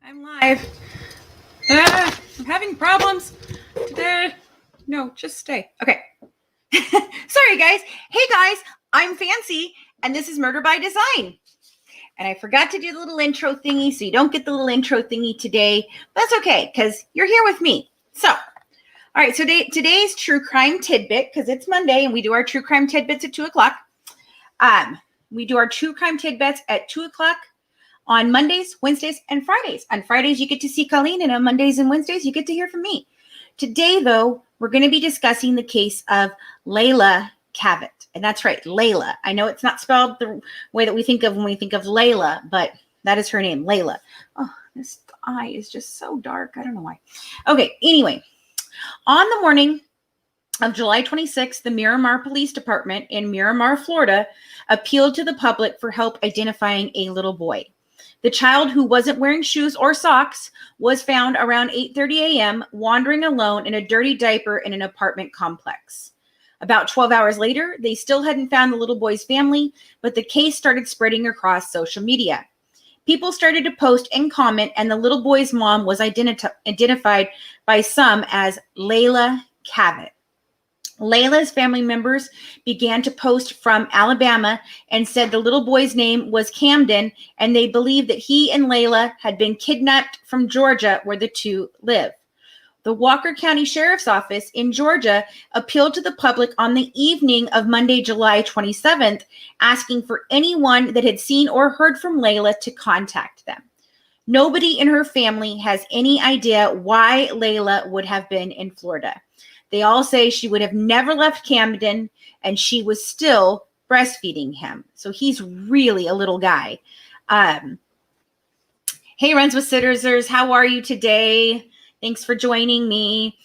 I'm live. I'm having problems. No, just stay. Okay. Sorry, guys. Hey, guys. I'm Fancy, and this is Murder by Design. And I forgot to do the little intro thingy, so you don't get the little intro thingy today. But that's okay, because you're here with me. So, all right. So today's True Crime Tidbit, because it's Monday, and we do our True Crime Tidbits at 2 o'clock. We do our True Crime Tidbits at 2 o'clock. On Mondays, Wednesdays, and Fridays. On Fridays, you get to see Colleen, and on Mondays and Wednesdays, you get to hear from me. Today, though, we're going to be discussing the case of Leila Cavett. And that's right, Leila. I know it's not spelled the way that we think of when we think of Leila, but that is her name, Leila. Oh, this eye is just so dark. I don't know why. Okay, anyway, on the morning of July 26th, the Miramar Police Department in Miramar, Florida, appealed to the public for help identifying a little boy. The child, who wasn't wearing shoes or socks, was found around 8:30 a.m. wandering alone in a dirty diaper in an apartment complex. About 12 hours later, they still hadn't found the little boy's family, but the case started spreading across social media. People started to post and comment, and the little boy's mom was identified by some as Leila Cavett. Leila's family members began to post from Alabama and said the little boy's name was Camden, and they believed that he and Leila had been kidnapped from Georgia, where the two live. The Walker County Sheriff's Office in Georgia appealed to the public on the evening of Monday, July 27th, asking for anyone that had seen or heard from Leila to contact them. Nobody in her family has any idea why Leila would have been in Florida. They all say she would have never left Camden, and she was still breastfeeding him. So he's really a little guy. Hey, Runs with Citizens, how are you today? Thanks for joining me.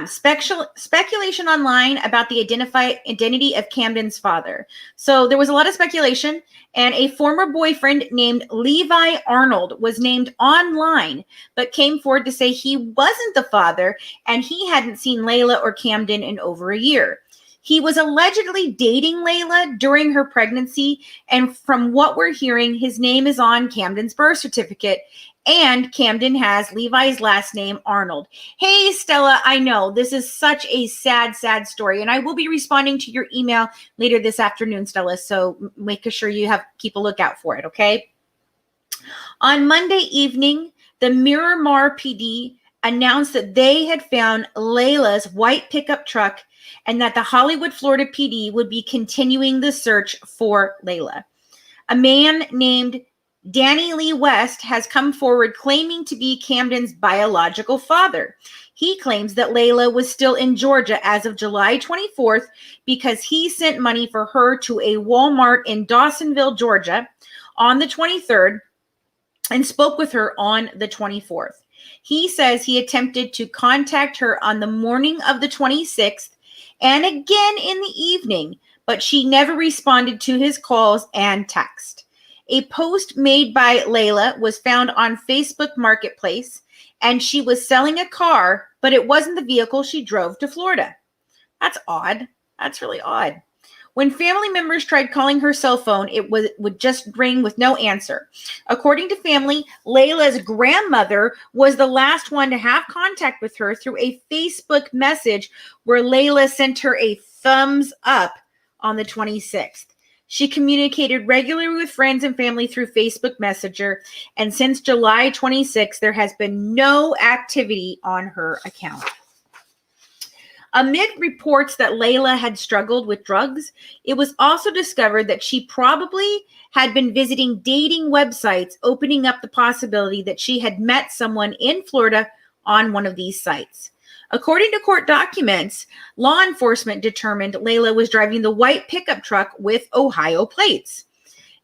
Speculation online about the identity of Camden's father. So there was a lot of speculation, and a former boyfriend named Levi Arnold was named online, but came forward to say he wasn't the father, and he hadn't seen Leila or Camden in over a year. He was allegedly dating Leila during her pregnancy, and from what we're hearing, his name is on Camden's birth certificate, and Camden has Levi's last name, Arnold. Hey, Stella, I know this is such a sad, sad story, and I will be responding to your email later this afternoon, Stella, so make sure you keep a lookout for it, okay? On Monday evening, the Miramar PD announced that they had found Leila's white pickup truck and that the Hollywood, Florida PD would be continuing the search for Leila. A man named Danny Lee West has come forward claiming to be Camden's biological father. He claims that Leila was still in Georgia as of July 24th because he sent money for her to a Walmart in Dawsonville, Georgia on the 23rd and spoke with her on the 24th. He says he attempted to contact her on the morning of the 26th and again in the evening, but she never responded to his calls and text. A post made by Leila was found on Facebook Marketplace, and she was selling a car, but it wasn't the vehicle she drove to Florida. That's odd. That's really odd. When family members tried calling her cell phone, it would just ring with no answer. According to family, Leila's grandmother was the last one to have contact with her through a Facebook message where Leila sent her a thumbs up on the 26th. She communicated regularly with friends and family through Facebook Messenger, and since July 26th, there has been no activity on her account. Amid reports that Leila had struggled with drugs, it was also discovered that she probably had been visiting dating websites, opening up the possibility that she had met someone in Florida on one of these sites. According to court documents, law enforcement determined Leila was driving the white pickup truck with Ohio plates.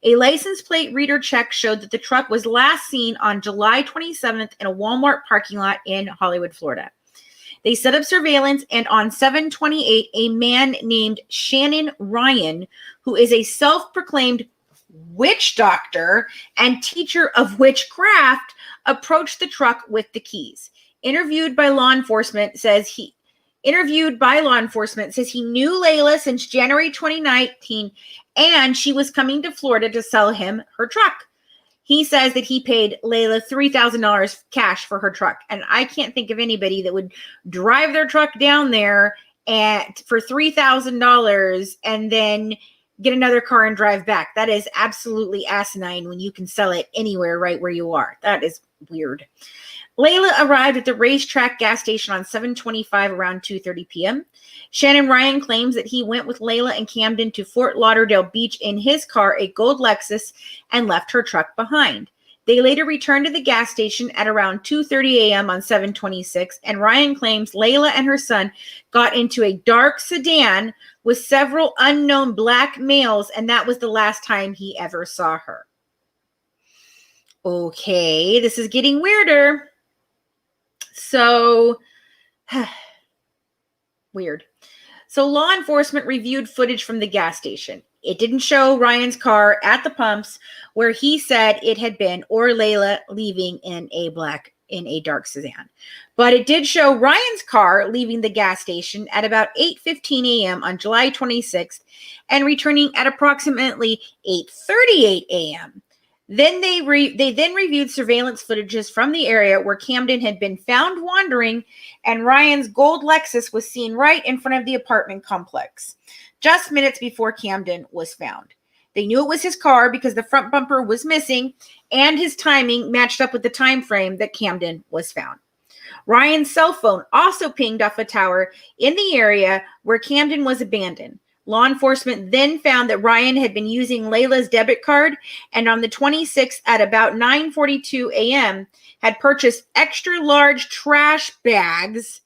A license plate reader check showed that the truck was last seen on July 27th in a Walmart parking lot in Hollywood, Florida. They set up surveillance, and on 7/28, a man named Shannon Ryan, who is a self-proclaimed witch doctor and teacher of witchcraft, approached the truck with the keys. Interviewed by law enforcement says he knew Leila since January 2019, and she was coming to Florida to sell him her truck. He says that he paid Leila $3,000 cash for her truck. And I can't think of anybody that would drive their truck down there for $3,000 and then get another car and drive back. That is absolutely asinine when you can sell it anywhere right where you are. That is weird. Leila arrived at the racetrack gas station on 7/25 around 2:30 p.m. Shannon Ryan claims that he went with Leila and Camden to Fort Lauderdale Beach in his car, a gold Lexus, and left her truck behind. They later returned to the gas station at around 2:30 a.m. on 7/26, and Ryan claims Leila and her son got into a dark sedan with several unknown black males, and that was the last time he ever saw her. Okay, this is getting weirder. So, weird. So law enforcement reviewed footage from the gas station. It didn't show Ryan's car at the pumps where he said it had been, or Leila leaving in a dark sedan. But it did show Ryan's car leaving the gas station at about 8:15 a.m. on July 26th and returning at approximately 8:38 a.m. Then they reviewed surveillance footages from the area where Camden had been found wandering, and Ryan's gold Lexus was seen right in front of the apartment complex, just minutes before Camden was found. They knew it was his car because the front bumper was missing, and his timing matched up with the time frame that Camden was found. Ryan's cell phone also pinged off a tower in the area where Camden was abandoned. Law enforcement then found that Ryan had been using Leila's debit card, and on the 26th at about 9:42 a.m. had purchased extra large trash bags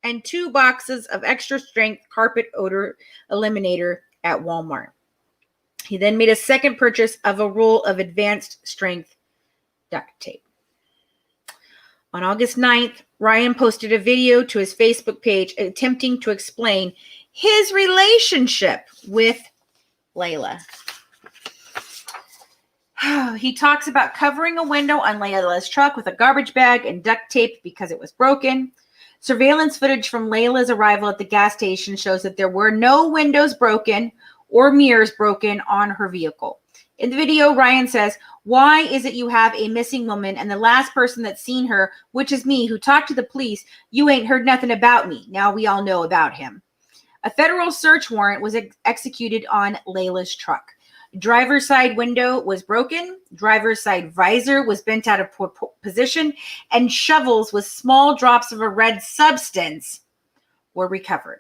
and 2 boxes of extra strength carpet odor eliminator at Walmart. He then made a second purchase of a roll of advanced strength duct tape. On August 9th, Ryan posted a video to his Facebook page attempting to explain his relationship with Leila. He talks about covering a window on Leila's truck with a garbage bag and duct tape because it was broken. Surveillance footage from Leila's arrival at the gas station shows that there were no windows broken or mirrors broken on her vehicle. In the video, Ryan says, "Why is it you have a missing woman and the last person that's seen her, which is me, who talked to the police, you ain't heard nothing about me. Now we all know about him." A federal search warrant was executed on Leila's truck. Driver's side window was broken, driver's side visor was bent out of position, and shovels with small drops of a red substance were recovered.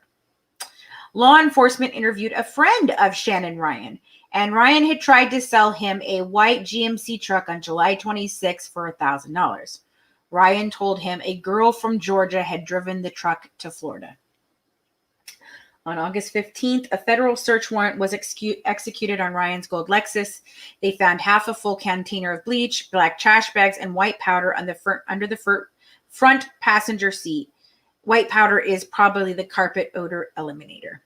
Law enforcement interviewed a friend of Shannon Ryan, and Ryan had tried to sell him a white GMC truck on July 26 for $1,000. Ryan told him a girl from Georgia had driven the truck to Florida. On August 15th, a federal search warrant was executed on Ryan's gold Lexus. They found half a full container of bleach, black trash bags, and white powder under the front passenger seat. White powder is probably the carpet odor eliminator.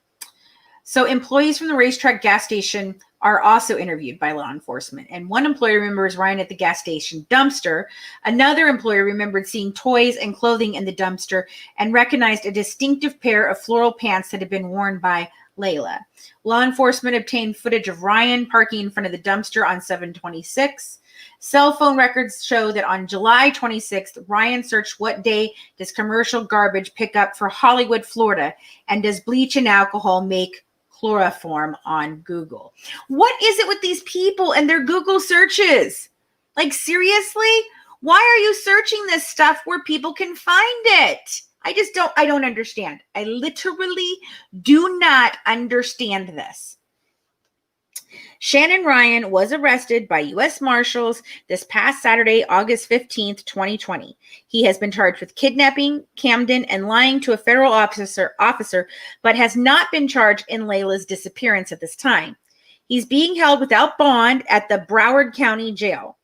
So employees from the racetrack gas station are also interviewed by law enforcement. And one employee remembers Ryan at the gas station dumpster. Another employee remembered seeing toys and clothing in the dumpster and recognized a distinctive pair of floral pants that had been worn by Leila. Law enforcement obtained footage of Ryan parking in front of the dumpster on 7/26. Cell phone records show that on July 26th, Ryan searched what day does commercial garbage pick up for Hollywood, Florida, and does bleach and alcohol make chloroform on Google. What is it with these people and their Google searches? Like, seriously? Why are you searching this stuff where people can find it? I don't understand. I literally do not understand this. Shannon Ryan was arrested by U.S. Marshals this past Saturday, August 15th, 2020. He has been charged with kidnapping Camden and lying to a federal officer, but has not been charged in Leila's disappearance at this time. He's being held without bond at the Broward County Jail.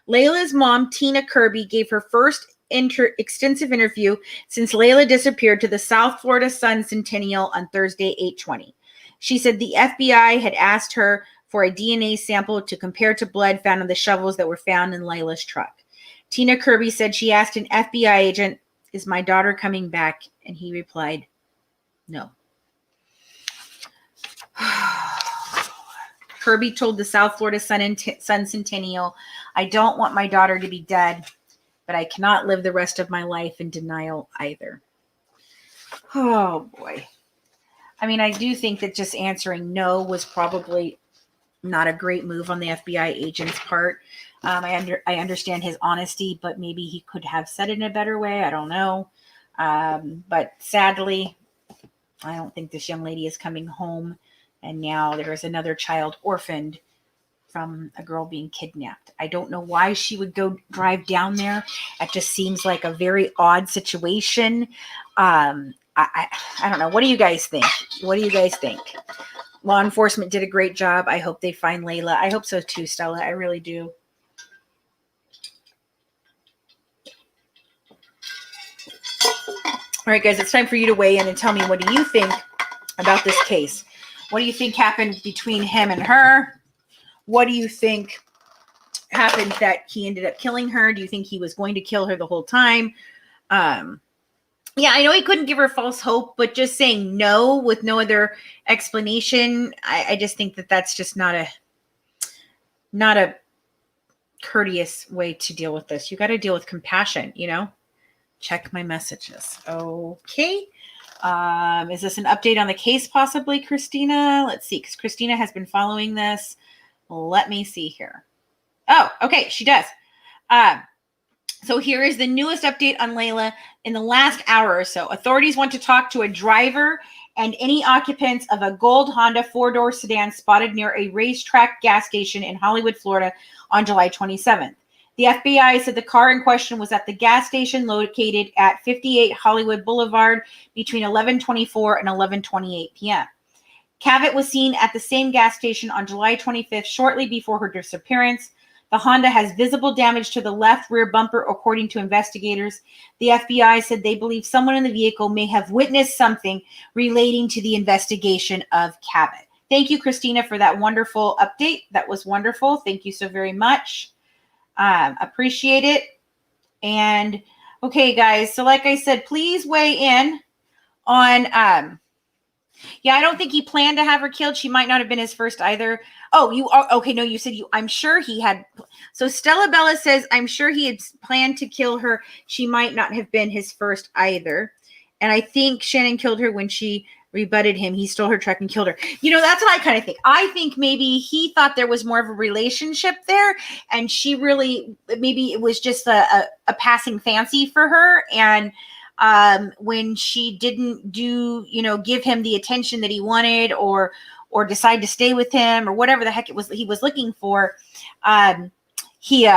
Leila's mom, Tina Kirby, gave her first extensive interview since Leila disappeared to the South Florida Sun Centennial on Thursday, 8/20. She said the FBI had asked her for a DNA sample to compare to blood found on the shovels that were found in Leila's truck. Tina Kirby said she asked an FBI agent, "Is my daughter coming back?" And he replied, "No." Kirby told the South Florida Sun Centennial, "I don't want my daughter to be dead, but I cannot live the rest of my life in denial either." Oh, boy. I mean, I do think that just answering no was probably not a great move on the FBI agent's part. I understand his honesty, but maybe he could have said it in a better way. I don't know. But sadly, I don't think this young lady is coming home. And now there is another child orphaned from a girl being kidnapped. I don't know why she would go drive down there. It just seems like a very odd situation. I don't know. What do you guys think? What do you guys think? Law enforcement did a great job. I hope they find Leila. I hope so too, Stella. I really do. All right, guys, it's time for you to weigh in and tell me, what do you think about this case? What do you think happened between him and her? What do you think happened that he ended up killing her? Do you think he was going to kill her the whole time? Yeah, I know he couldn't give her false hope, but just saying no with no other explanation, I just think that that's just not a courteous way to deal with this. You got to deal with compassion, you know? Check my messages. Okay. Is this an update on the case possibly, Christina? Let's see, because Christina has been following this. Let me see here. Oh, okay, she does. So here is the newest update on Leila. In the last hour or so, authorities want to talk to a driver and any occupants of a gold Honda four-door sedan spotted near a racetrack gas station in Hollywood, Florida on July 27th. The FBI said the car in question was at the gas station located at 58 Hollywood Boulevard between 11:24 and 11:28 p.m. Cavett was seen at the same gas station on July 25th, shortly before her disappearance. The Honda has visible damage to the left rear bumper, according to investigators. The FBI said they believe someone in the vehicle may have witnessed something relating to the investigation of Cavett. Thank you, Christina, for that wonderful update. That was wonderful. Thank you so very much. Appreciate it. And okay, guys. So like I said, please weigh in on, yeah, I don't think he planned to have her killed. She might not have been his first either. Oh, you are okay. No, you said I'm sure he had. So Stella Bella says, I'm sure he had planned to kill her. She might not have been his first either. And I think Shannon killed her when she rebutted him. He stole her truck and killed her. You know, that's what I kind of think. I think maybe he thought there was more of a relationship there. And she really, maybe it was just a passing fancy for her. And when she didn't give him the attention that he wanted or decide to stay with him or whatever the heck it was he was looking for, killed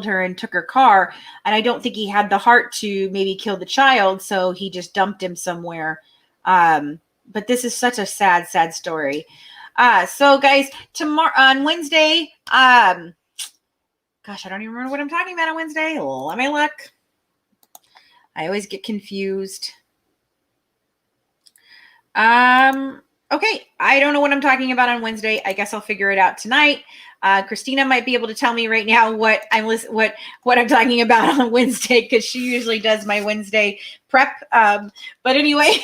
her and took her car. And I don't think he had the heart to maybe kill the child. So he just dumped him somewhere. But this is such a sad, sad story. So guys, tomorrow on Wednesday, gosh, I don't even remember what I'm talking about on Wednesday. Let me look. I always get confused. Okay, I don't know what I'm talking about on Wednesday. I guess I'll figure it out tonight. Christina might be able to tell me right now what I'm talking about on Wednesday, because she usually does my Wednesday prep. But anyway,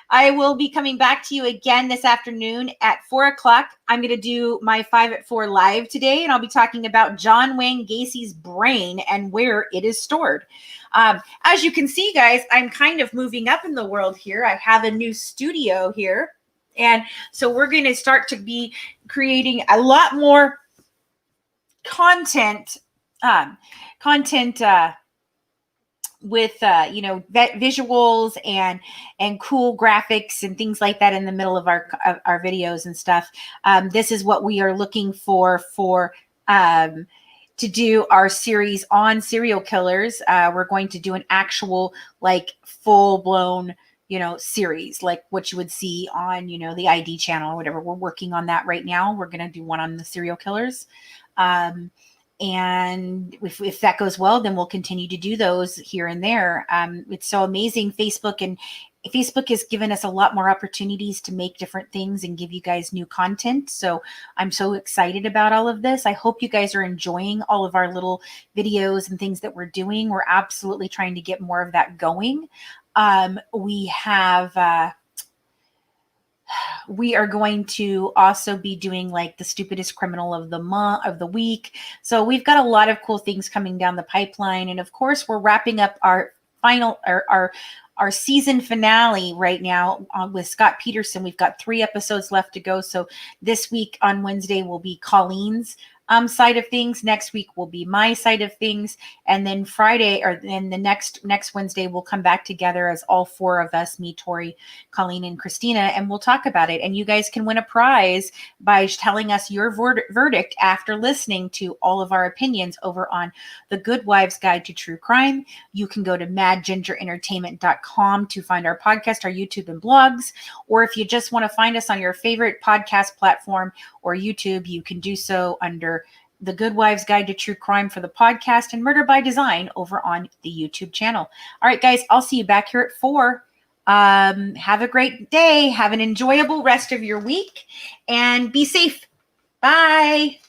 I will be coming back to you again this afternoon at 4:00. I'm going to do my 5 at 4 live today, and I'll be talking about John Wayne Gacy's brain and where it is stored. As you can see, guys, I'm kind of moving up in the world here. I have a new studio here. And so we're going to start to be creating a lot more content, with visuals and cool graphics and things like that in the middle of our videos and stuff. This is what we are looking for to do our series on serial killers. We're going to do an actual full-blown series like what you would see on the ID channel or whatever. We're working on that right now. We're going to do one on the serial killers. And if that goes well, then we'll continue to do those here and there. It's so amazing. Facebook has given us a lot more opportunities to make different things and give you guys new content. So I'm so excited about all of this. I hope you guys are enjoying all of our little videos and things that we're doing. We're absolutely trying to get more of that going. We have, we are going to also be doing like the stupidest criminal of the month of the week. So we've got a lot of cool things coming down the pipeline. And of course, we're wrapping up our final our season finale right now with Scott Peterson. We've got 3 episodes left to go. So this week on Wednesday will be Colleen's side of things. Next week will be my side of things, and then Friday, or then the next Wednesday, we'll come back together as all 4 of us, me, Tori, Colleen, and Christina, and we'll talk about it. And you guys can win a prize by telling us your verdict after listening to all of our opinions over on the Good Wives Guide to True Crime. You can go to madgingerentertainment.com to find our podcast, our YouTube, and blogs. Or if you just want to find us on your favorite podcast platform or YouTube, you can do so under the Good Wives Guide to True Crime for the podcast and Murder by Design over on the YouTube channel. All right, guys, I'll see you back here at 4. Have a great day. Have an enjoyable rest of your week and be safe. Bye.